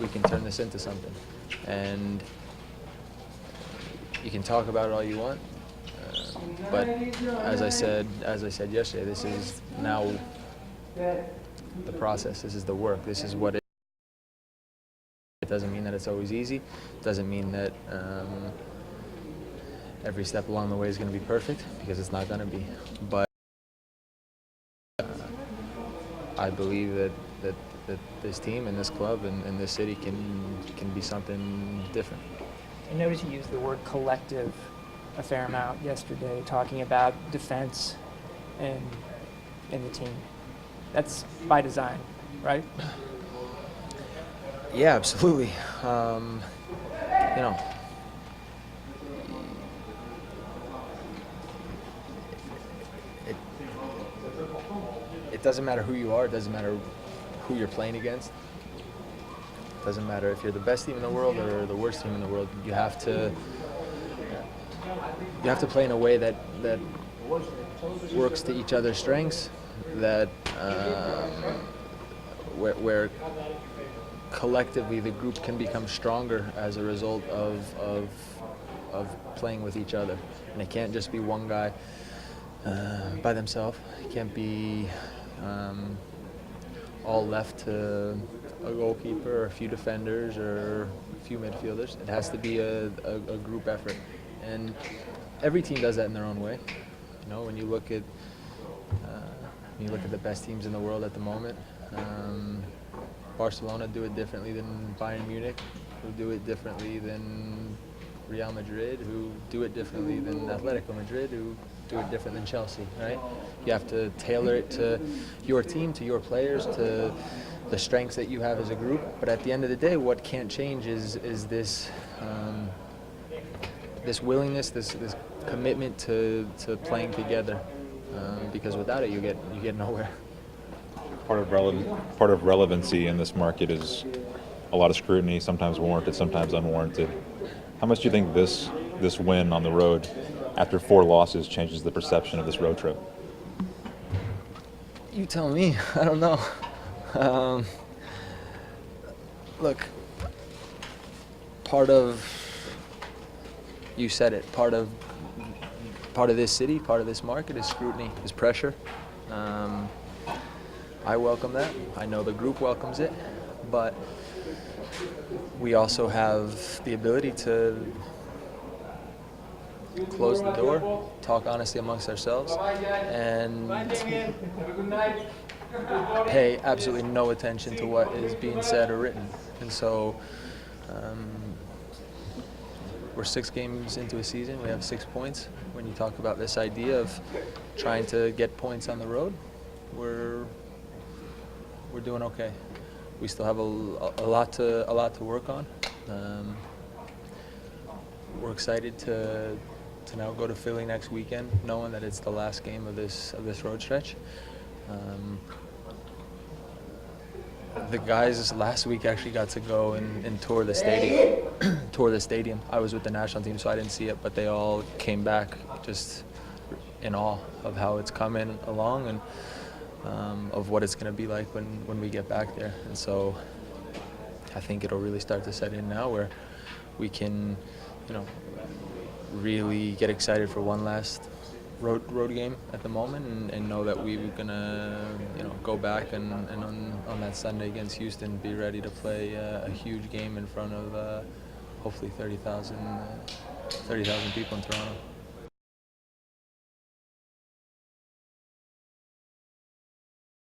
we can turn this into something. And you can talk about it all you want, but as I said yesterday, this is now the process. This is the work. This is what it doesn't mean that it's always easy. It doesn't mean that every step along the way is going to be perfect, because it's not going to be. But I believe that this team and this club and this city can be something different. I noticed you used the word collective a fair amount yesterday, talking about defense and the team. That's by design, right? Yeah, absolutely. It doesn't matter who you are. It doesn't matter who you're playing against. It doesn't matter if you're the best team in the world or the worst team in the world. You have to play in a way that works to each other's strengths. That where collectively the group can become stronger as a result of playing with each other. And it can't just be one guy by themselves. It can't be all left to a goalkeeper or a few defenders or a few midfielders. It has to be a group effort, and every team does that in their own way. When you look at the best teams in the world at the moment, Barcelona do it differently than Bayern Munich, who do it differently than Real Madrid, who do it differently than Atletico Madrid, who do it different than Chelsea, right? You have to tailor it to your team, to your players, to the strengths that you have as a group. But at the end of the day, what can't change is this this willingness, this commitment to playing together, because without it, you get nowhere. Part of relevancy in this market is a lot of scrutiny, sometimes warranted, sometimes unwarranted. How much do you think this win on the road after 4 losses changes the perception of this road trip? You tell me. I don't know. Look, you said it, part of this city, part of this market is scrutiny, is pressure. I welcome that. I know the group welcomes it, but we also have the ability to close the door, talk honestly amongst ourselves, and pay absolutely no attention to what is being said or written. And so we're 6 games into a season. We have 6 points. When you talk about this idea of trying to get points on the road, we're doing okay. We still have a lot to work on. We're excited to now go to Philly next weekend, knowing that it's the last game of this road stretch. The guys last week actually got to go and tour the stadium. I was with the national team, so I didn't see it, but they all came back just in awe of how it's coming along and of what it's going to be like when we get back there. And so I think it'll really start to set in now, where we can, really get excited for one last road game at the moment, and know that we're gonna go back and on that Sunday against Houston be ready to play a huge game in front of hopefully 30,000 people in Toronto.